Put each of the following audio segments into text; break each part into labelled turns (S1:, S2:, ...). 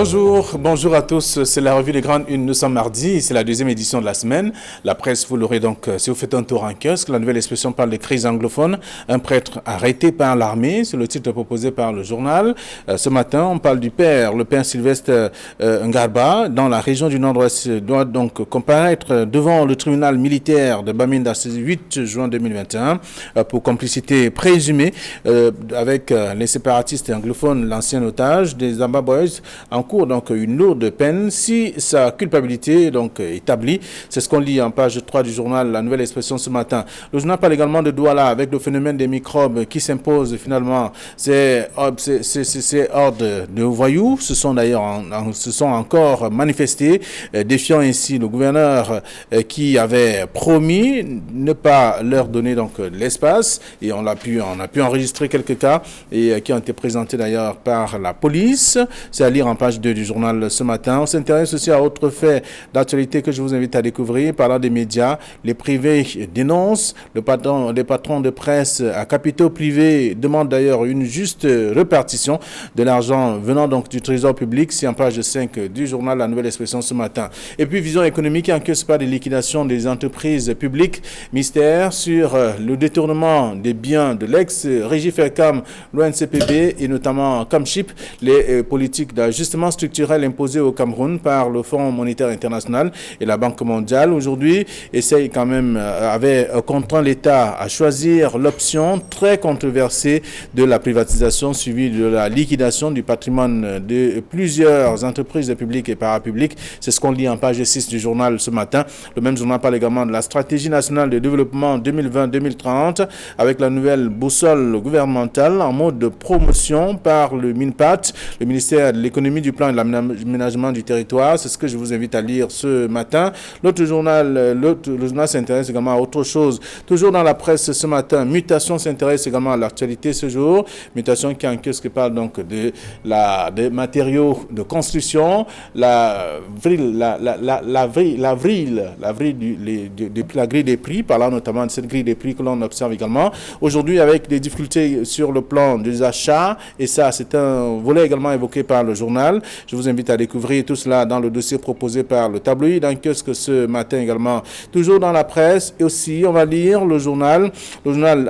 S1: Bonjour à tous, c'est la revue des grandes unes, nous sommes mardi, c'est la deuxième édition de la semaine. La presse, vous l'aurez donc, si vous faites un tour en kiosque, la nouvelle expression parle des crises anglophones, un prêtre arrêté par l'armée, c'est le titre proposé par le journal. Ce matin, on parle du père, le père Sylvestre Ngarba, dans la région du Nord-Ouest, doit donc comparaître devant le tribunal militaire de Bamenda ce 8 juin 2021 pour complicité présumée avec les séparatistes anglophones, l'ancien otage des Amba Boys, en cours donc une lourde peine si sa culpabilité donc établie. C'est ce qu'on lit en page 3 du journal La Nouvelle Expression ce matin. Le journal parle également de Douala avec le phénomène des microbes qui s'impose finalement. Ces hordes de voyous se sont d'ailleurs encore manifestés, défiant ainsi le gouverneur qui avait promis ne pas leur donner donc l'espace, et on a pu enregistrer quelques cas et qui ont été présentés d'ailleurs par la police. C'est à lire en page 2 du journal ce matin. On s'intéresse aussi à autre fait d'actualité que je vous invite à découvrir. Parlant des médias, les privés dénoncent. Les patrons de presse à capitaux privés demandent d'ailleurs une juste répartition de l'argent venant donc du trésor public. C'est en page 5 du journal La Nouvelle Expression ce matin. Et puis, vision économique qui enquête pas des liquidations des entreprises publiques. Mystère sur le détournement des biens de l'ex-Régie Fercam, l'ONCPB et notamment Camchip, les politiques d'ajustement structurel imposées au Cameroun par le Fonds monétaire international et la Banque mondiale. Aujourd'hui, avait contraint l'État à choisir l'option très controversée de la privatisation suivie de la liquidation du patrimoine de plusieurs entreprises publiques et parapubliques. C'est ce qu'on lit en page 6 du journal ce matin. Le même journal parle également de la stratégie nationale de développement 2020-2030 avec la nouvelle boussole gouvernementale en mode de promotion par le MINPAT, le ministère de l'économie, du plan et de l'aménagement du territoire. C'est ce que je vous invite à lire ce matin. Le journal s'intéresse également à autre chose. Toujours dans la presse ce matin, Mutation s'intéresse également à l'actualité ce jour. Mutation qui parle donc de des matériaux de construction, la grille des prix, parlant notamment de cette grille des prix que l'on observe également. Aujourd'hui, avec des difficultés sur le plan des achats, et ça, c'est un volet également évoqué par le journal. Je vous invite à découvrir tout cela dans le dossier proposé par le tabloïd en kiosque ce matin également. Toujours dans la presse, et aussi, on va lire le journal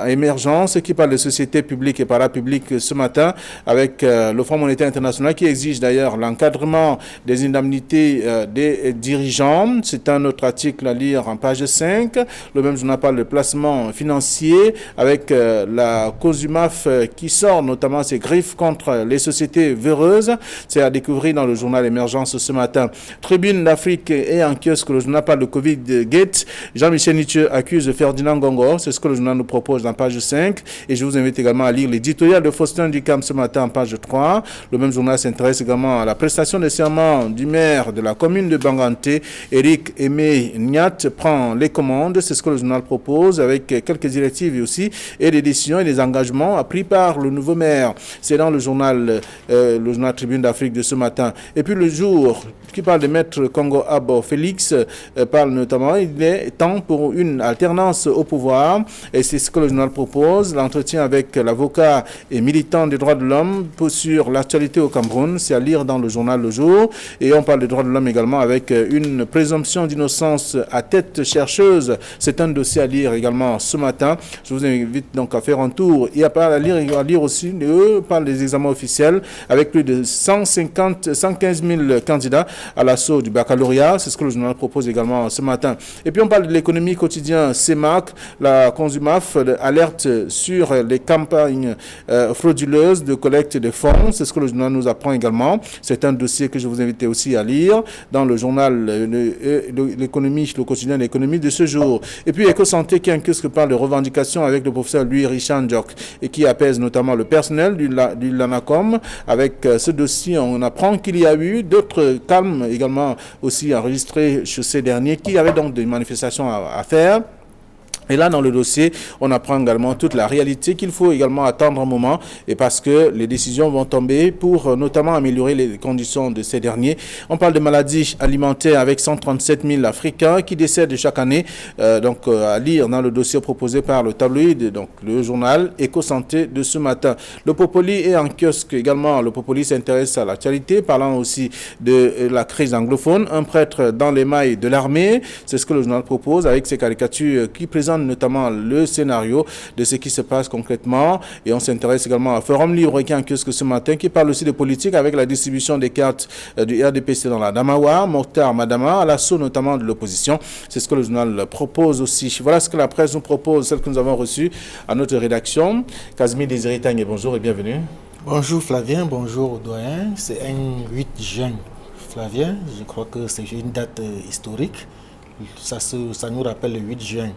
S1: Émergence qui parle de sociétés publiques et parapubliques ce matin avec le Fonds monétaire international qui exige d'ailleurs l'encadrement des indemnités des dirigeants. C'est un autre article à lire en page 5. Le même journal parle de placement financier avec la COSUMAF qui sort notamment ses griffes contre les sociétés véreuses. C'est à découvrir dans le journal Émergence ce matin. Tribune d'Afrique et en kiosque, le journal parle de Covid-Gate. Jean-Michel Nietzsche accuse Ferdinand Gongo. C'est ce que le journal nous propose dans page 5. Et je vous invite également à lire l'éditorial de Faustin Ducam ce matin en page 3. Le même journal s'intéresse également à la prestation de serment du maire de la commune de Banganté. Éric Aimé Niat prend les commandes. C'est ce que le journal propose avec quelques directives aussi et des décisions et des engagements pris par le nouveau maire. C'est dans le journal Tribune d'Afrique de ce matin. Et puis le jour qui parle de maître Congo Abo Félix parle notamment, il est temps pour une alternance au pouvoir et c'est ce que le journal propose. L'entretien avec l'avocat et militant des droits de l'homme sur l'actualité au Cameroun, c'est à lire dans le journal Le Jour. Et on parle des droits de l'homme également avec une présomption d'innocence à tête chercheuse. C'est un dossier à lire également ce matin. Je vous invite donc à faire un tour et à lire aussi. Eux parlent des examens officiels avec plus de 115 000 candidats à l'assaut du baccalauréat. C'est ce que le journal propose également ce matin. Et puis on parle de l'économie quotidienne CEMAC. La CONSUMAF alerte sur les campagnes frauduleuses de collecte de fonds. C'est ce que le journal nous apprend également. C'est un dossier que je vous invite aussi à lire dans le journal l'économie, le quotidien de l'économie de ce jour. Et puis Éco-Santé qui parle de revendications avec le professeur Louis Richard Ndiok et qui apaise notamment le personnel du LANACOM. Avec ce dossier, on apprend qu'il y a eu d'autres calmes également aussi enregistrés chez ces derniers qui avaient donc des manifestations à faire. Et là, dans le dossier, on apprend également toute la réalité qu'il faut également attendre un moment et parce que les décisions vont tomber pour notamment améliorer les conditions de ces derniers. On parle de maladies alimentaires avec 137 000 Africains qui décèdent chaque année. À lire dans le dossier proposé par le tabloïd, donc le journal Éco-Santé de ce matin. Le Popoli est en kiosque également. Le Popoli s'intéresse à l'actualité, parlant aussi de la crise anglophone. Un prêtre dans les mailles de l'armée, c'est ce que le journal propose avec ses caricatures qui présentent notamment le scénario de ce qui se passe concrètement. Et on s'intéresse également à Forum Libre qui est en kiosque ce matin, qui parle aussi de politique avec la distribution des cartes du RDPC dans la Damawa, Mokhtar Madama, à l'assaut notamment de l'opposition. C'est ce que le journal propose aussi. Voilà ce que la presse nous propose, celle que nous avons reçue à notre rédaction. Casimir Désiré Tanguy, bonjour et bienvenue.
S2: Bonjour Flavien, bonjour doyen. C'est un 8 juin. Flavien, je crois que c'est une date historique. Ça nous rappelle le 8 juin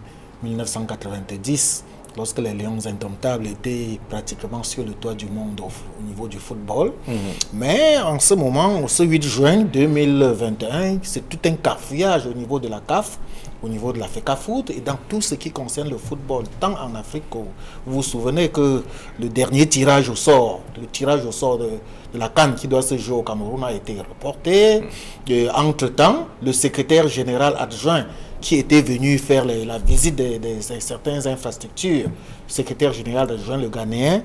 S2: 1990, lorsque les Lions Indomptables étaient pratiquement sur le toit du monde au niveau du football. Mais en ce moment, ce 8 juin 2021, c'est tout un cafouillage au niveau de la CAF, au niveau de la FECAFOOT et dans tout ce qui concerne le football, tant en Afrique que vous vous souvenez que le dernier tirage au sort, de la CAN qui doit se jouer au Cameroun a été reporté. Entre-temps, le secrétaire général adjoint qui était venu faire la visite de certaines infrastructures, secrétaire général adjoint le Ghanéen,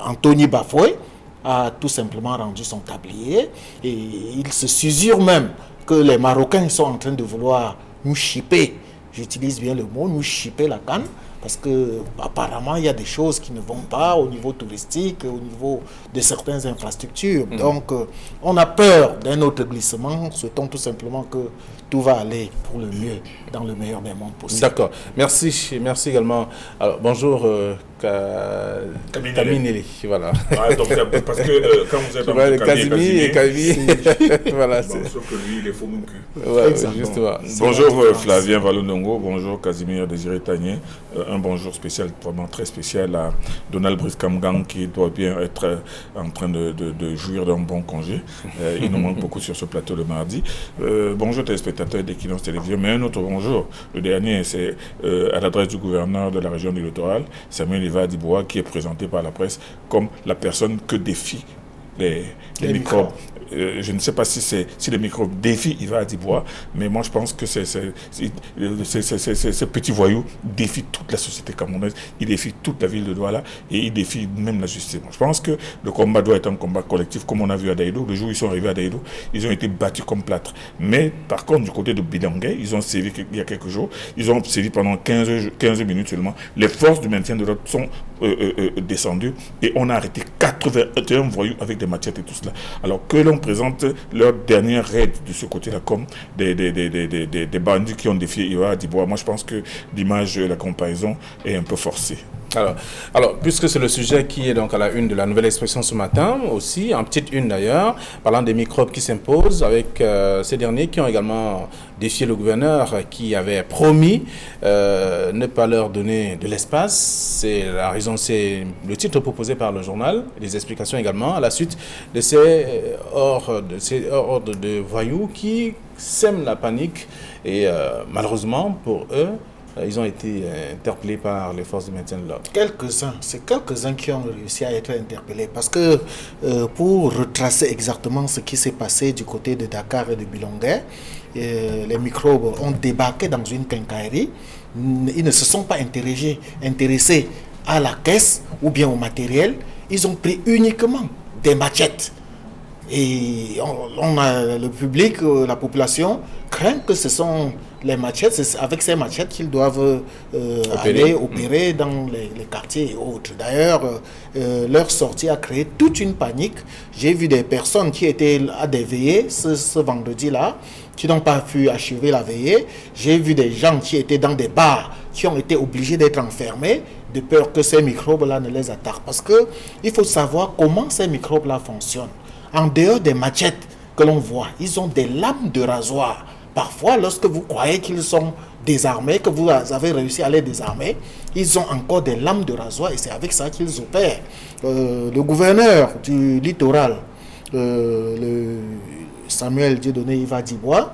S2: Anthony Bafoué, a tout simplement rendu son tablier et il se susure même que les Marocains sont en train de vouloir nous chipper, j'utilise bien le mot, nous chipper la CAN, parce que apparemment il y a des choses qui ne vont pas au niveau touristique, au niveau de certaines infrastructures. Donc on a peur d'un autre glissement, souhaitons tout simplement que tout va aller pour le mieux, dans le meilleur des mondes possible.
S1: D'accord, merci également. Alors, bonjour Kamineli, voilà.
S3: Ah, donc, parce que quand vous êtes dans
S1: Casimir, voilà.
S3: Sauf que lui, il est faux mon cul.
S1: Ouais, justement.
S3: Bonjour Flavien Valonongo, bonjour Casimir Désiré Tanguy. Un bonjour spécial, vraiment très spécial à Donald Brice Kamgang qui doit bien être en train de jouir d'un bon congé. Il nous manque beaucoup sur ce plateau le mardi. Bonjour téléspectateurs d'Equinox Télévision, mais un autre bonjour. Le dernier, c'est à l'adresse du gouverneur de la région du littoral, Samuel Iva-Diboua, qui est présenté par la presse comme la personne que défient les microbes. Je ne sais pas si les microbes défient Iva-Diboua, mais moi je pense que ce petit voyou défie toute la société camerounaise, il défie toute la ville de Douala et il défie même la justice. Je pense que le combat doit être un combat collectif, comme on a vu à Daïdo. Le jour où ils sont arrivés à Daïdo, ils ont été battus comme plâtre. Mais par contre, du côté de Bilangay, ils ont sévi il y a quelques jours, ils ont sévi pendant 15 minutes seulement. Les forces du maintien de l'ordre sont descendues et on a arrêté 81 voyous avec des machettes et tout cela. Alors que l'on présente leur dernière raid de ce côté-là comme des bandits qui ont défié Iva-Diboua. Moi, je pense que l'image, la comparaison est un peu forcée.
S1: Alors, puisque c'est le sujet qui est donc à la une de la Nouvelle Expression ce matin, aussi, en petite une d'ailleurs, parlant des microbes qui s'imposent avec ces derniers qui ont également défié le gouverneur qui avait promis ne pas leur donner de l'espace. C'est la raison, c'est le titre proposé par le journal, les explications également, à la suite de ces ordres de voyous qui sèment la panique et malheureusement pour eux, ils ont été interpellés par les forces de maintien de l'ordre.
S2: C'est quelques-uns qui ont réussi à être interpellés parce que pour retracer exactement ce qui s'est passé du côté de Dakar et de Bilongay, les microbes ont débarqué dans une quincaillerie. Ils ne se sont pas intéressés à la caisse ou bien au matériel. Ils ont pris uniquement des machettes. Et on a le public, la population craint que ce sont les machettes, c'est avec ces machettes qu'ils doivent aller opérer dans les quartiers et autres. D'ailleurs, leur sortie a créé toute une panique. J'ai vu des personnes qui étaient à des veillées ce vendredi-là, qui n'ont pas pu achever la veillée. J'ai vu des gens qui étaient dans des bars, qui ont été obligés d'être enfermés, de peur que ces microbes-là ne les attaquent. Parce qu'il faut savoir comment ces microbes-là fonctionnent. En dehors des machettes que l'on voit, ils ont des lames de rasoir. Parfois, lorsque vous croyez qu'ils sont désarmés, que vous avez réussi à les désarmer, ils ont encore des lames de rasoir et c'est avec ça qu'ils opèrent. Le gouverneur du littoral, le Samuel Dieudonné Iva-Diboua,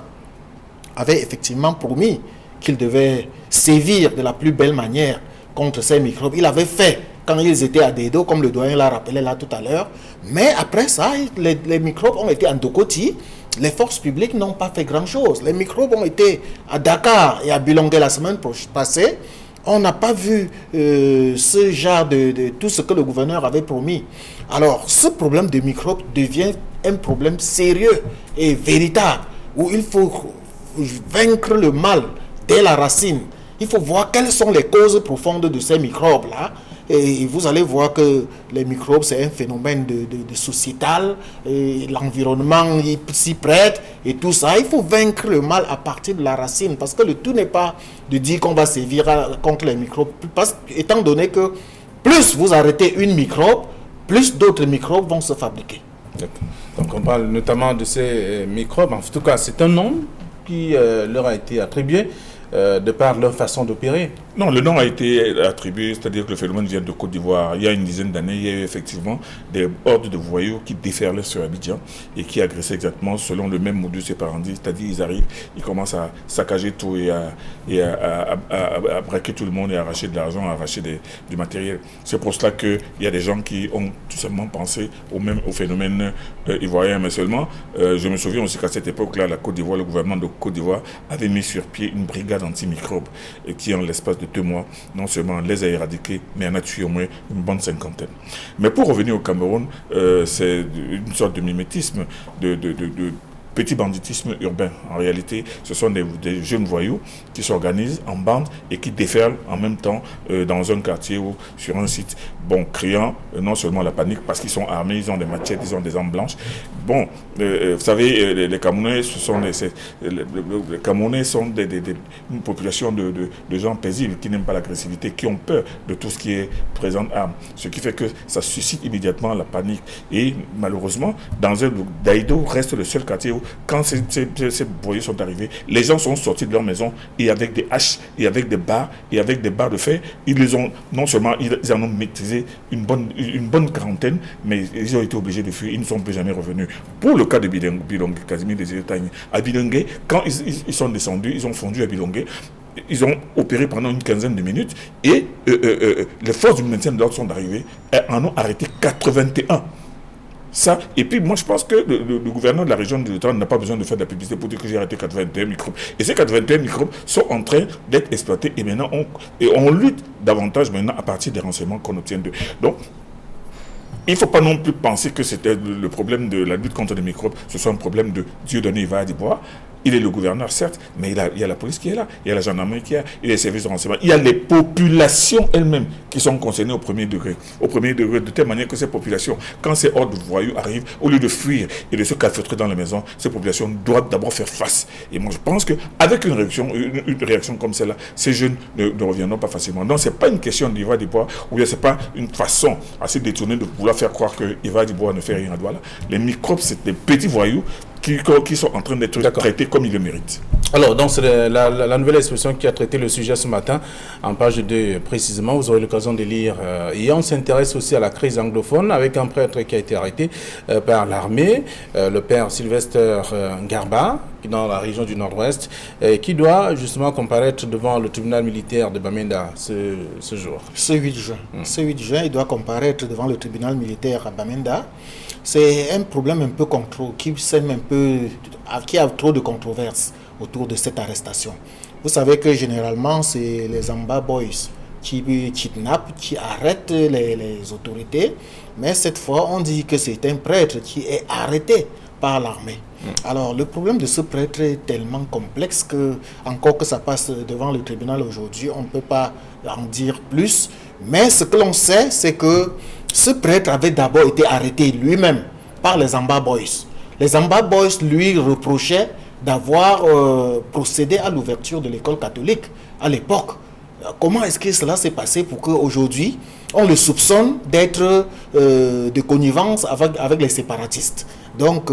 S2: avait effectivement promis qu'il devait sévir de la plus belle manière contre ces microbes. Il avait fait quand ils étaient à Deido, comme le doyen l'a rappelé là tout à l'heure. Mais après ça, les microbes ont été en Dokoti. Les forces publiques n'ont pas fait grand-chose. Les microbes ont été à Dakar et à Bilongué la semaine passée. On n'a pas vu ce genre de tout ce que le gouverneur avait promis. Alors, ce problème de microbes devient un problème sérieux et véritable, où il faut vaincre le mal dès la racine. Il faut voir quelles sont les causes profondes de ces microbes-là. Et vous allez voir que les microbes, c'est un phénomène de sociétal, et l'environnement s'y prête, et tout ça. Il faut vaincre le mal à partir de la racine, parce que le tout n'est pas de dire qu'on va sévir contre les microbes, étant donné que plus vous arrêtez une microbe, plus d'autres microbes vont se fabriquer.
S1: Donc on parle notamment de ces microbes. En tout cas, c'est un nom qui leur a été attribué de par leur façon d'opérer.
S3: Non, le nom a été attribué, c'est-à-dire que le phénomène vient de Côte d'Ivoire. Il y a une dizaine d'années, il y a eu effectivement des hordes de voyous qui déferlaient sur Abidjan et qui agressaient exactement selon le même modus operandi, c'est-à-dire ils arrivent, ils commencent à saccager tout et à braquer tout le monde et à arracher de l'argent, à arracher du matériel. C'est pour cela qu'il y a des gens qui ont tout simplement pensé au phénomène ivoirien, mais seulement, je me souviens aussi qu'à cette époque-là, la Côte d'Ivoire, le gouvernement de Côte d'Ivoire avait mis sur pied une brigade antimicrobes et qui, en l'espace de 2 mois, non seulement les a éradiqués, mais en a tué au moins une bonne 50aine. Mais pour revenir au Cameroun, c'est une sorte de mimétisme, de petit banditisme urbain. En réalité, ce sont des jeunes voyous qui s'organisent en bande et qui déferlent en même temps dans un quartier ou sur un site, criant non seulement la panique parce qu'ils sont armés, ils ont des machettes, ils ont des armes blanches. Vous savez, les Camerounais, les Camerounais sont une population de gens paisibles qui n'aiment pas l'agressivité, qui ont peur de tout ce qui est présent arme. Ce qui fait que ça suscite immédiatement la panique. Et malheureusement, Daido reste le seul quartier où, quand ces voyous sont arrivés, les gens sont sortis de leur maison et avec des haches, et avec des barres, de fer, non seulement ils en ont maîtrisé une bonne quarantaine, mais ils ont été obligés de fuir, ils ne sont plus jamais revenus. Pour le cas de Bilongué, Casimir Désiré-Tagné, à Bilongué, quand ils sont descendus, ils ont fondu à Bilongué, ils ont opéré pendant une quinzaine de minutes et les forces du maintien de l'ordre sont arrivées et en ont arrêté 81. Ça, et puis moi je pense que le gouverneur de la région de l'État n'a pas besoin de faire de la publicité pour dire que j'ai arrêté 81 microbes. Et ces 81 microbes sont en train d'être exploités et maintenant on lutte davantage maintenant à partir des renseignements qu'on obtient d'eux. Donc, il ne faut pas non plus penser que c'était le problème de la lutte contre les microbes, ce soit un problème de Dieudonné Ivah-Adibois. Il est le gouverneur, certes, mais il y a la police qui est là, il y a la gendarmerie qui est là, il y a les services de renseignement, il y a les populations elles-mêmes qui sont concernées au premier degré, de telle manière que ces populations, quand ces hordes de voyous arrivent, au lieu de fuir et de se calfeutrer dans les maisons, ces populations doivent d'abord faire face. Et moi je pense qu'avec une réaction comme celle-là, ces jeunes ne reviendront pas facilement. Donc ce n'est pas une question d'Ivah-Adibois, ou bien ce n'est pas une façon assez détournée de vouloir faire croire que Ivah-Adibois ne fait rien à Douala. Les microbes, c'est des petits voyous qui sont en train d'être traités comme ils le méritent.
S1: Alors, donc, c'est la nouvelle expression qui a traité le sujet ce matin, en page 2 précisément, vous aurez l'occasion de lire. Et on s'intéresse aussi à la crise anglophone avec un prêtre qui a été arrêté par l'armée, le père Sylvester Garba, dans la région du Nord-Ouest, qui doit justement comparaître devant le tribunal militaire de Bamenda ce jour. Ce 8 juin.
S2: Ce 8 juin, il doit comparaître devant le tribunal militaire à Bamenda. C'est un problème un peu qui a trop de controverses autour de cette arrestation. Vous savez que généralement, c'est les Amba Boys qui kidnappent, qui arrêtent les autorités. Mais cette fois, on dit que c'est un prêtre qui est arrêté par l'armée. Alors, le problème de ce prêtre est tellement complexe que, encore que ça passe devant le tribunal aujourd'hui, on ne peut pas en dire plus. Mais ce que l'on sait, c'est que ce prêtre avait d'abord été arrêté lui-même par les Amba Boys. Les Amba Boys lui reprochaient d'avoir procédé à l'ouverture de l'école catholique à l'époque. Comment est-ce que cela s'est passé pour qu'aujourd'hui, on le soupçonne d'être de connivence avec les séparatistes? Donc,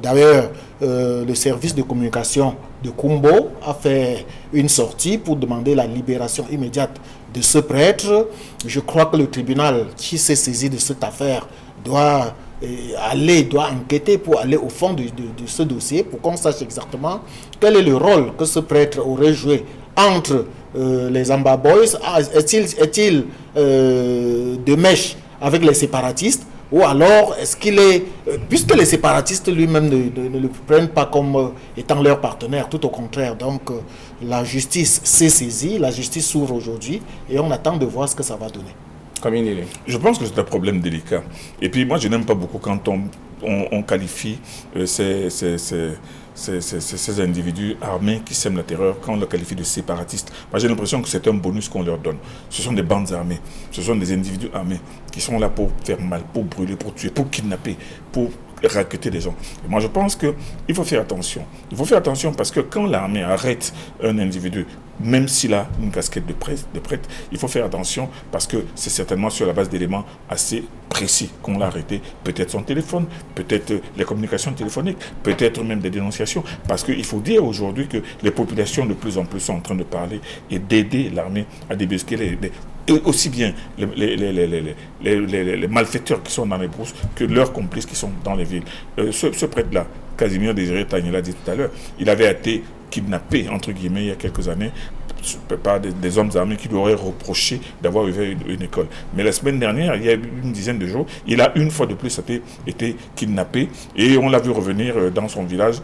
S2: d'ailleurs, le service de communication de Kumbo a fait une sortie pour demander la libération immédiate de ce prêtre. Je crois que le tribunal qui s'est saisi de cette affaire doit enquêter pour aller au fond de ce dossier pour qu'on sache exactement quel est le rôle que ce prêtre aurait joué entre les Amba Boys, est-il de mèche avec les séparatistes, ou alors est-ce qu'il est, puisque les séparatistes lui-même ne le prennent pas comme étant leur partenaire, tout au contraire. Donc la justice s'est saisie, la justice s'ouvre aujourd'hui et on attend de voir ce que ça va donner.
S3: Je pense que c'est un problème délicat. Et puis moi, je n'aime pas beaucoup quand on qualifie ces individus armés qui sèment la terreur, quand on les qualifie de séparatistes. Moi, j'ai l'impression que c'est un bonus qu'on leur donne. Ce sont des bandes armées, ce sont des individus armés qui sont là pour faire mal, pour brûler, pour tuer, pour kidnapper, pour racketter des gens. Et moi, je pense qu'il faut faire attention. Il faut faire attention parce que quand l'armée arrête un individu, même s'il a une casquette de prêtre, il faut faire attention parce que c'est certainement sur la base d'éléments assez précis qu'on l'a arrêté. Peut-être son téléphone, peut-être les communications téléphoniques, peut-être même des dénonciations. Parce qu'il faut dire aujourd'hui que les populations de plus en plus sont en train de parler et d'aider l'armée à débusquer aussi bien les malfaiteurs qui sont dans les brousses que leurs complices qui sont dans les villes. Ce prêtre-là, Casimir Désiré Tagné l'a dit tout à l'heure, il avait été kidnappé, entre guillemets, il y a quelques années, par des hommes armés qui lui auraient reproché d'avoir ouvert une école. Mais la semaine dernière, il y a une dizaine de jours, il a une fois de plus été kidnappé et on l'a vu revenir dans son village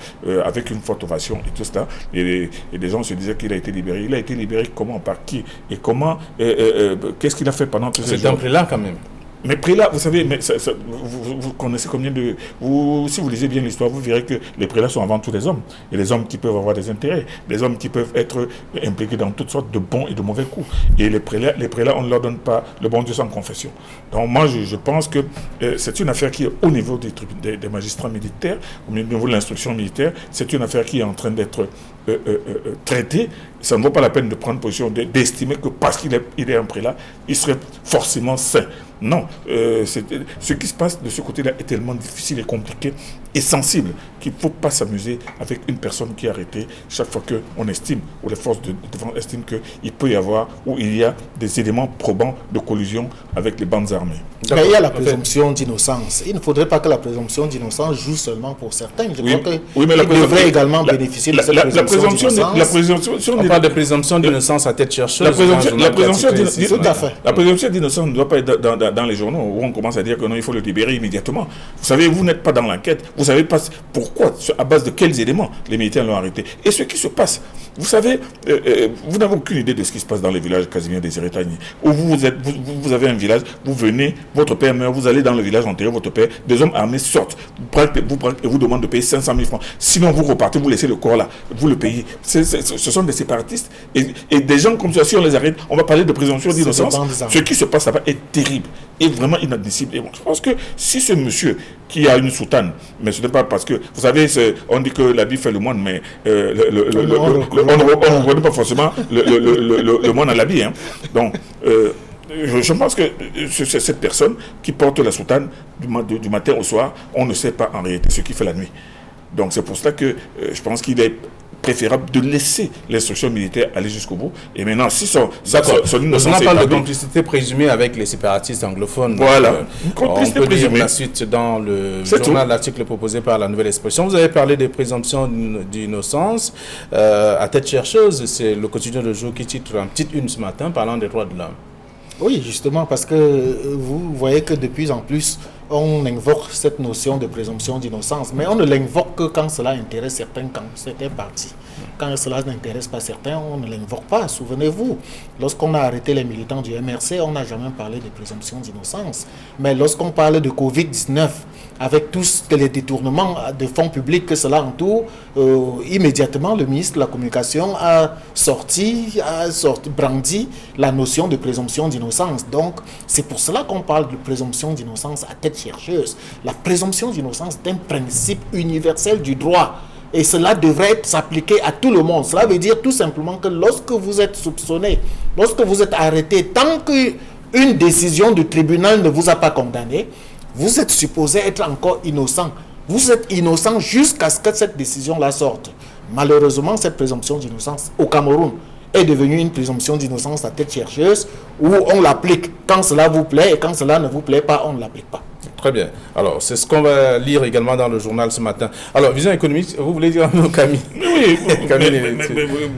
S3: avec une forte ovation et tout cela. Et les gens se disaient qu'il a été libéré. Il a été libéré comment, par qui et comment, qu'est-ce qu'il a fait pendant tous ces jours?
S1: C'est un prélat quand même.
S3: Mais prélats, vous savez, vous connaissez combien de... si vous lisez bien l'histoire, vous verrez que les prélats sont avant tout des hommes. Et les hommes qui peuvent avoir des intérêts, des hommes qui peuvent être impliqués dans toutes sortes de bons et de mauvais coups. Et les prélats, on ne leur donne pas le bon Dieu sans confession. Donc moi, je pense que c'est une affaire qui est au niveau des magistrats militaires, au niveau de l'instruction militaire, c'est une affaire qui est en train d'être traitée. Ça ne vaut pas la peine de prendre position, d'estimer que parce qu'il est un prélat, il serait forcément saint. Non, ce qui se passe de ce côté-là est tellement difficile et compliqué et sensible qu'il ne faut pas s'amuser avec une personne qui est arrêtée chaque fois qu'on estime, ou les forces de défense estiment qu'il peut y avoir, ou il y a des éléments probants de collusion avec les bandes armées.
S2: Mais il y a la présomption d'innocence. Il ne faudrait pas que la présomption d'innocence joue seulement pour certains. Je crois qu'il devrait également bénéficier de cette présomption d'innocence.
S1: On parle de présomption d'innocence à tête chercheuse.
S3: La présomption d'innocence ne doit pas être dans les journaux où on commence à dire que non, il faut le libérer immédiatement. Vous savez, vous n'êtes pas dans l'enquête. Vous savez pas pourquoi, à base de quels éléments les militaires l'ont arrêté. Et ce qui se passe, vous savez, vous n'avez aucune idée de ce qui se passe dans les villages Casimir Désiré Tagné. Où vous avez un village, vous venez, votre père meurt, vous allez dans le village enterrer votre père, des hommes armés sortent, vous demandent de payer 500 000 francs. Sinon, vous repartez, vous laissez le corps là, vous le payez. Ce sont des séparatistes. Et des gens comme ça, si on les arrête, on va parler de présomption d'innocence. Ce qui se passe là-bas est terrible, est vraiment inadmissible. Et bon, je pense que si ce monsieur qui a une soutane, mais ce n'est pas parce que, vous savez, on dit que l'habit fait le moine, mais on ne reconnaît pas forcément le moine à l'habit. Hein. Donc, je pense que c'est cette personne qui porte la soutane du matin au soir, on ne sait pas en réalité ce qu'il fait la nuit. Donc c'est pour cela que je pense qu'il est préférable de laisser l'instruction militaire aller jusqu'au bout. Et maintenant, si son innocence
S1: on parle de complicité présumée avec les séparatistes anglophones.
S3: Voilà.
S1: On peut lire la suite dans le journal, l'article proposé par la Nouvelle Expression. Vous avez parlé des présomptions d'innocence à tête chercheuse. C'est le quotidien de jour qui titre en petite une ce matin parlant des droits de l'homme.
S2: Oui, justement, parce que vous voyez que de plus en plus, on invoque cette notion de présomption d'innocence, mais on ne l'invoque que quand cela intéresse certains, quand certains partis. Quand cela n'intéresse pas certains, on ne l'invoque pas. Souvenez-vous, lorsqu'on a arrêté les militants du MRC, on n'a jamais parlé de présomption d'innocence. Mais lorsqu'on parle de Covid-19, avec tous les détournements de fonds publics que cela entoure, immédiatement le ministre de la Communication a brandi la notion de présomption d'innocence. Donc, c'est pour cela qu'on parle de présomption d'innocence à tête chercheuse. La présomption d'innocence est un principe universel du droit. Et cela devrait s'appliquer à tout le monde. Cela veut dire tout simplement que lorsque vous êtes soupçonné, lorsque vous êtes arrêté, tant qu'une décision du tribunal ne vous a pas condamné, vous êtes supposé être encore innocent. Vous êtes innocent jusqu'à ce que cette décision-là sorte. Malheureusement, cette présomption d'innocence au Cameroun est devenue une présomption d'innocence à tête chercheuse où on l'applique quand cela vous plaît et quand cela ne vous plaît pas, on ne l'applique pas.
S1: Très bien. Alors, c'est ce qu'on va lire également dans le journal ce matin. Alors, vision économique, vous voulez dire un mot, Camille?
S3: Oui,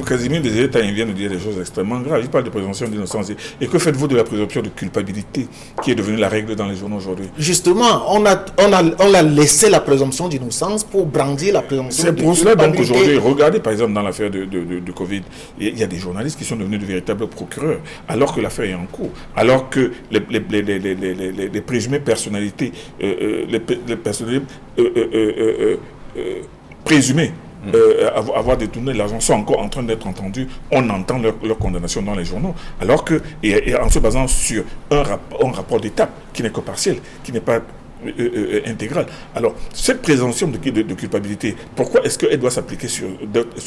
S3: Casimir Désiré vient de dire des choses extrêmement graves. Il parle de présomption d'innocence. Et que faites-vous de la présomption de culpabilité qui est devenue la règle dans les journaux aujourd'hui?
S2: Justement, on a laissé la présomption d'innocence pour brandir la présomption de culpabilité.
S3: C'est pour cela, donc, aujourd'hui, regardez, par exemple, dans l'affaire de Covid, il y a des journalistes qui sont devenus de véritables procureurs, alors que l'affaire est en cours, alors que les présumées personnalités les personnalités présumées avoir détourné l'argent sont encore en train d'être entendus. On entend leur condamnation dans les journaux, alors que, et en se basant sur un rapport d'étape qui n'est que partiel, qui n'est pas intégrale. Alors, cette présomption de culpabilité, pourquoi est-ce qu'elle doit s'appliquer sur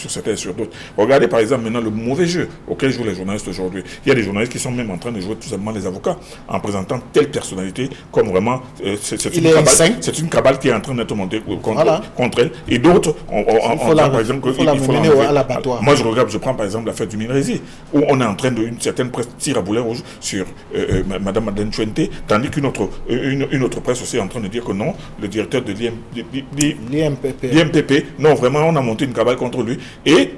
S3: certains et sur d'autres? Regardez par exemple maintenant le mauvais jeu auquel jouent les journalistes aujourd'hui. Il y a des journalistes qui sont même en train de jouer tout simplement les avocats en présentant telle personnalité comme vraiment c'est une cabale qui est en train d'être montée contre elle. Et d'autres, par exemple, il faut l'enlever à l'abattoir. Moi je prends par exemple l'affaire du Minrezi, où on est en train une certaine presse tire à boulet rouge sur Madame Madeleine Chuente, tandis qu'une autre presse aussi en train de dire que non, le directeur de l'IMPP, non, vraiment, on a monté une cabale contre lui, et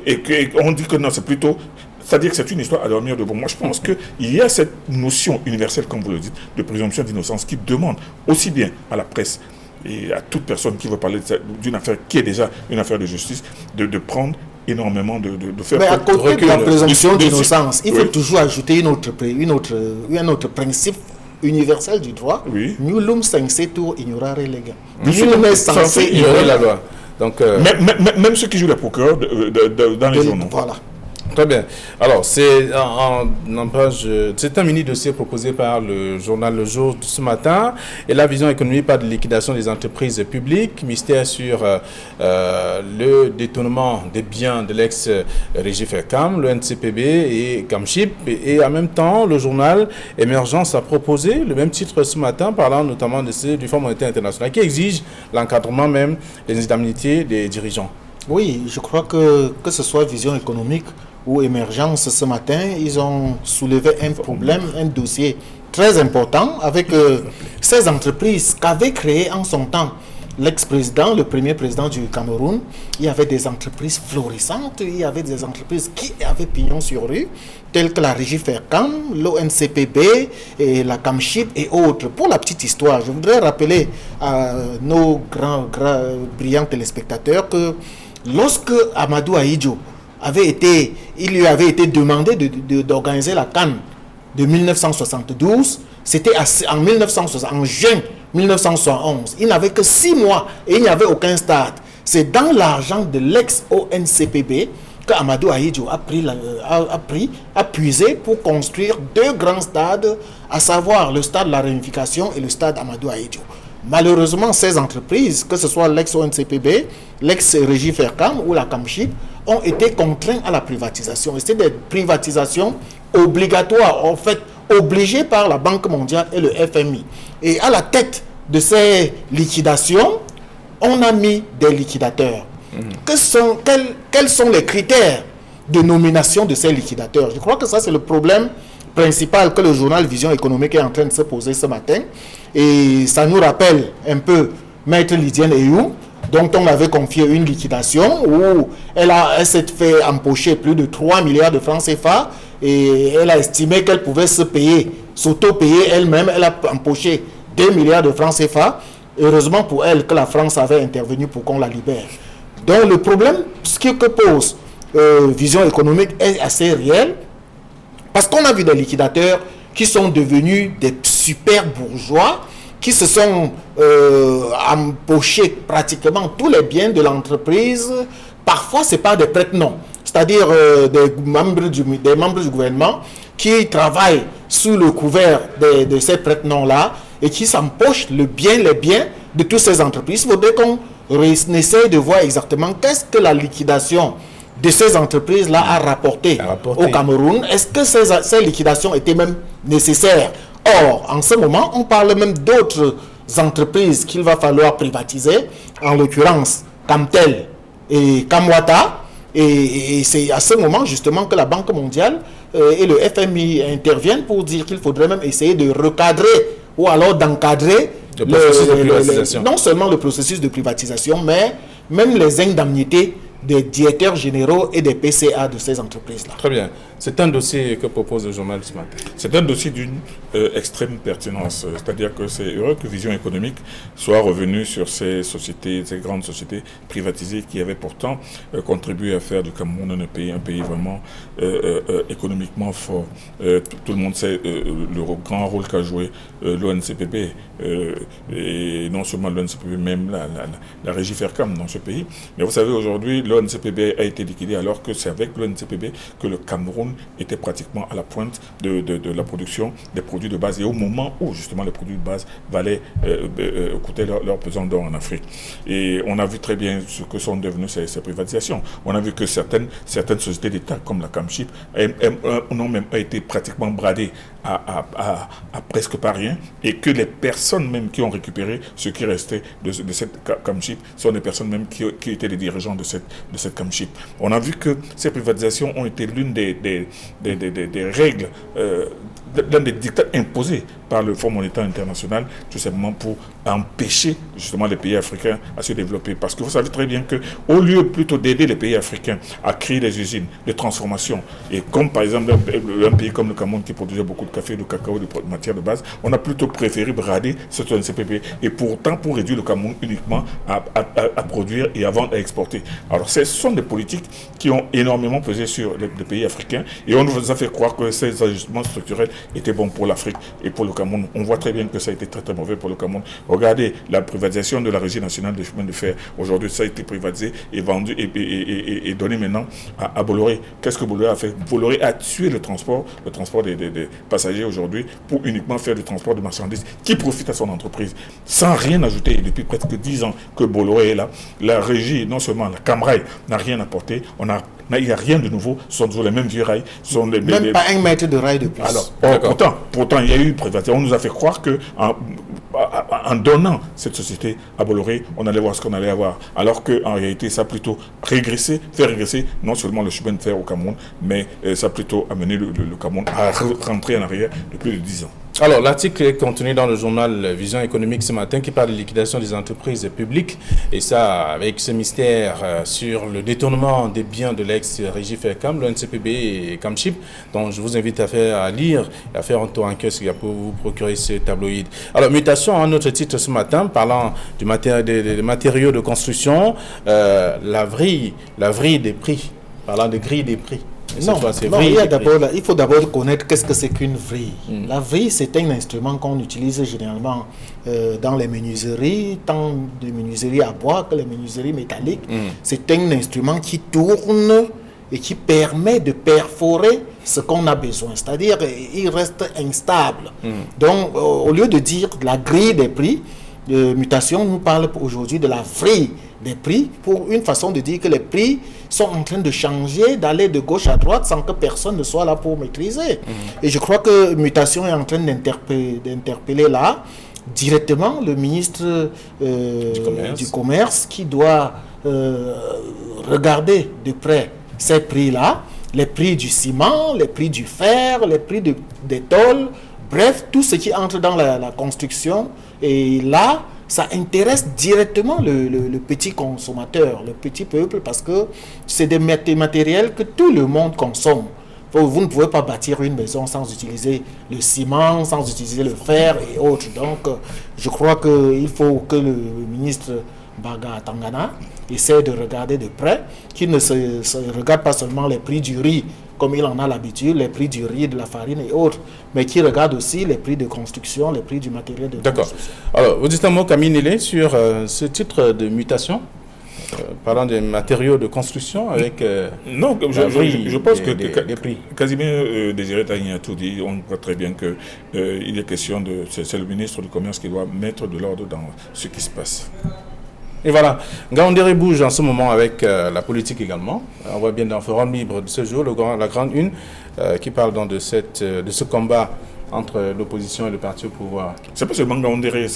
S3: on dit que non, c'est plutôt, c'est-à-dire que c'est une histoire à dormir debout. Moi, je pense qu'il y a cette notion universelle, comme vous le dites, de présomption d'innocence qui demande aussi bien à la presse et à toute personne qui veut parler d'une affaire qui est déjà une affaire de justice, de prendre énormément de faire...
S2: Mais à côté de la présomption d'innocence, il faut toujours ajouter un autre principe universel du droit.
S1: Oui.
S2: Nullum censé tour ignorare lega. Nul n'est censé ignorer la loi.
S1: Donc,
S3: même ceux qui jouent les procureurs dans les journaux.
S2: Voilà.
S1: Très bien. Alors, c'est c'est un mini-dossier proposé par le journal Le Jour ce matin. Et la vision économique par de liquidation des entreprises publiques, mystère sur le détournement des biens de l'ex-régie FERCAM, le NCPB et CAMCHIP. Et en même temps, le journal Émergence a proposé le même titre ce matin, parlant notamment du Fonds monétaire international, qui exige l'encadrement même des indemnités des dirigeants.
S2: Oui, je crois que ce soit vision économique ou émergence ce matin, ils ont soulevé un problème, un dossier très important avec ces entreprises qu'avait créées en son temps l'ex-président, le premier président du Cameroun. Il y avait des entreprises florissantes, il y avait des entreprises qui avaient pignon sur rue, telles que la Régie FERCAM, l'ONCPB et la CAMCHIP et autres. Pour la petite histoire, je voudrais rappeler à nos grands brillants téléspectateurs que lorsque Amadou Ahidjo il lui avait été demandé d'organiser la CAN de 1972, c'était en juin 1971. Il n'avait que 6 mois et il n'y avait aucun stade. C'est dans l'argent de l'ex-ONCPB qu'Amadou Ahidjo a puisé pour construire 2 grands stades, à savoir le stade de la Réunification et le stade Amadou Ahidjo. Malheureusement, ces entreprises, que ce soit l'ex-ONCPB, l'ex-Régie FERCAM ou la CAMCHIP, ont été contraints à la privatisation. Et c'est des privatisations obligatoires, en fait, obligées par la Banque mondiale et le FMI. Et à la tête de ces liquidations, on a mis des liquidateurs. Quels sont les critères de nomination de ces liquidateurs? Je crois que ça, c'est le problème principal que le journal Vision économique est en train de se poser ce matin. Et ça nous rappelle un peu Maître Lydienne Eyou, dont on avait confié une liquidation où elle s'est fait empocher plus de 3 milliards de francs CFA et elle a estimé qu'elle pouvait s'auto-payer elle-même. Elle a empoché 2 milliards de francs CFA. Heureusement pour elle que la France avait intervenu pour qu'on la libère. Donc le problème, ce que pose Vision économique est assez réel, parce qu'on a vu des liquidateurs qui sont devenus des super bourgeois, qui se sont empochés pratiquement tous les biens de l'entreprise. Parfois, ce n'est pas des prête-noms, c'est-à-dire des membres du gouvernement qui travaillent sous le couvert de ces prête-noms-là et qui s'empochent les biens de toutes ces entreprises. Il faudrait qu'on essaie de voir exactement qu'est-ce que la liquidation de ces entreprises-là a rapporté au Cameroun. Est-ce que ces liquidations étaient même nécessaires? Or, en ce moment, on parle même d'autres entreprises qu'il va falloir privatiser, en l'occurrence Camtel et Camwata, Et c'est à ce moment justement que la Banque mondiale et le FMI interviennent pour dire qu'il faudrait même essayer de recadrer ou alors d'encadrer
S1: le processus de privatisation.
S2: Non seulement le processus de privatisation, mais même les indemnités des directeurs généraux et des PCA de ces entreprises-là.
S1: Très bien. C'est un dossier que propose le journal ce matin.
S3: C'est un dossier d'une extrême pertinence. C'est-à-dire que c'est heureux que Vision économique soit revenue sur ces sociétés, ces grandes sociétés privatisées qui avaient pourtant contribué à faire du Cameroun un pays vraiment économiquement fort. Tout le monde sait le grand rôle qu'a joué l'ONCPB, et non seulement l'ONCPB, même la régie Fercam dans ce pays. Mais vous savez, aujourd'hui, l'ONCPB a été liquidé alors que c'est avec l'ONCPB que le Cameroun était pratiquement à la pointe de la production des produits de base, et au moment où justement les produits de base valaient coûter leur pesant d'or en Afrique. Et on a vu très bien ce que sont devenues ces privatisations. On a vu que certaines sociétés d'État comme la Camchip ont même été pratiquement bradées à presque pas rien, et que les personnes même qui ont récupéré ce qui restait de cette Camchip sont des personnes même qui étaient les dirigeants de cette Camchip. On a vu que ces privatisations ont été l'une des règles, l'un des dictats imposés par le Fonds monétaire international, tout simplement pour empêcher justement les pays africains à se développer. Parce que vous savez très bien qu'au lieu plutôt d'aider les pays africains à créer des usines de transformation, et comme par exemple un pays comme le Cameroun qui produisait beaucoup de café, de cacao, de matières de base, on a plutôt préféré brader cette ONCPB, et pourtant pour réduire le Cameroun uniquement à produire et à vendre, à exporter. Alors ce sont des politiques qui ont énormément pesé sur les pays africains, et on nous a fait croire que ces ajustements structurels étaient bons pour l'Afrique et pour le Cameroun. On voit très bien que ça a été très très mauvais pour le Cameroun. Regardez la privatisation de la Régie nationale des chemins de fer. Aujourd'hui, ça a été privatisé et vendu et donné maintenant à Bolloré. Qu'est-ce que Bolloré a fait? Bolloré a tué le transport des passagers aujourd'hui pour uniquement faire du transport de marchandises qui profite à son entreprise, sans rien ajouter. Depuis presque 10 ans que Bolloré est là, la Régie, non seulement la Camrail, n'a rien apporté. Il n'y a rien de nouveau, ce sont toujours les mêmes vieux rails.
S2: Même pas un mètre de rail de plus.
S3: Alors, pourtant, il y a eu privatisation. On nous a fait croire qu'en donnant cette société à Bolloré, on allait voir ce qu'on allait avoir. Alors qu'en réalité, ça a plutôt fait régresser non seulement le chemin de fer au Cameroun, mais ça a plutôt amené le Cameroun à rentrer en arrière de plus de 10 ans.
S1: Alors, l'article est contenu dans le journal Vision économique ce matin qui parle de liquidation des entreprises publiques, et ça avec ce mystère sur le détournement des biens de l'ex-régie Fercam, l'ONCPB et Camchip, dont je vous invite à lire et à faire un tour en kiosque pour vous procurer ce tabloïd. Alors, mutation, un autre titre ce matin, parlant des matériaux de construction, la vrille des prix, parlant de grille des prix.
S2: Il faut d'abord connaître qu'est-ce que c'est qu'une vrille. La vrille, c'est un instrument qu'on utilise généralement dans les menuiseries, tant de menuiseries à bois que les menuiseries métalliques. C'est un instrument qui tourne et qui permet de perforer ce qu'on a besoin. C'est-à-dire, il reste instable. Donc, au lieu de dire la grille des prix, Mutation nous parle aujourd'hui de la vrille des prix, pour une façon de dire que les prix sont en train de changer, d'aller de gauche à droite sans que personne ne soit là pour maîtriser. Et je crois que Mutation est en train d'interpeller là directement le ministre du Commerce qui doit regarder de près ces prix-là, les prix du ciment, les prix du fer, les prix des tôles, bref, tout ce qui entre dans la construction. Et là, ça intéresse directement le petit consommateur, le petit peuple, parce que c'est des matériels que tout le monde consomme. Vous ne pouvez pas bâtir une maison sans utiliser le ciment, sans utiliser le fer et autres. Donc, je crois qu'il faut que le ministre Baga Tangana essaie de regarder de près, qu'il ne se regarde pas seulement les prix du riz, comme il en a l'habitude, les prix du riz, de la farine et autres, mais qui regarde aussi les prix de construction, les prix du matériel de construction.
S1: D'accord. Alors, vous dites un mot, Camille Nélé, sur ce titre de mutation, parlant des matériaux de construction avec...
S3: non, je pense que les prix. Casimir Désiré Tagny a tout dit. On voit très bien qu'il est question de... C'est le ministre du Commerce qui doit mettre de l'ordre dans ce qui se passe.
S1: Et voilà, Ngaoundéré bouge en ce moment avec la politique également. On voit bien dans le Forum Libre de ce jour, la grande une, qui parle donc de ce combat entre l'opposition et le parti au pouvoir.
S3: C'est pas seulement Ngaoundéré,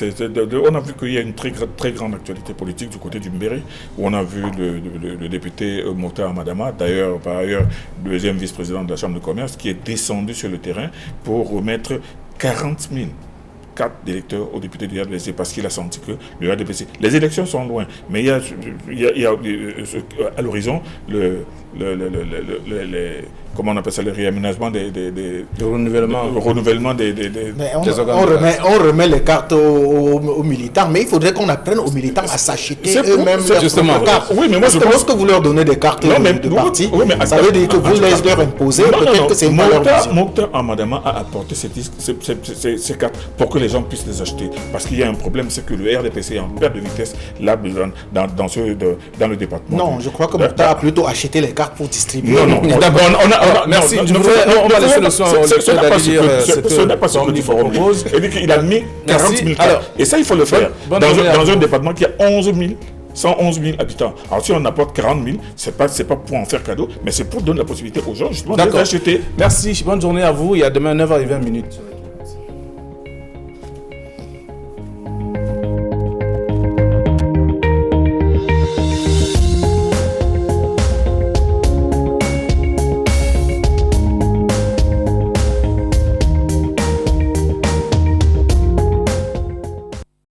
S3: on a vu qu'il y a une très grande actualité politique du côté du Mbéré, où on a vu le député Mokhtar Amadama, d'ailleurs, par ailleurs, deuxième vice-président de la Chambre de commerce, qui est descendu sur le terrain pour remettre 40 000 cartes d'électeurs aux députés du RDPC parce qu'il a senti que le RDPC... Les élections sont loin, mais il y a à l'horizon comment on appelle ça, le réaménagement
S1: le renouvellement
S2: des on remet les cartes aux militants, mais il faudrait qu'on apprenne aux militants à s'acheter eux-mêmes
S1: justement.
S2: Cartes.
S3: Oui, mais moi je pense
S2: que vous leur donnez des cartes de parti, ça veut dire que vous les leur imposez, peut-être que c'est une valeur.
S3: Mokhtar Amadama a apporté ces cartes pour que les gens puissent les acheter. Parce qu'il y a un problème, c'est que le RDPC est en perte de vitesse là dans le département.
S2: Non, je crois que Mokhtar a plutôt acheté les cartes pour distribuer.
S3: Non.
S1: Merci. On va laisser le soin
S3: ce n'est pas ce que tu proposes. Il a mis 40 000 cartes. Et ça, il faut le faire dans un département qui a 111 000 habitants. Alors si on apporte 40 000, c'est pas pour en faire cadeau, mais c'est pour donner la possibilité aux gens justement de les acheter.
S1: Merci, bonne journée à vous. Il y a demain 9h20.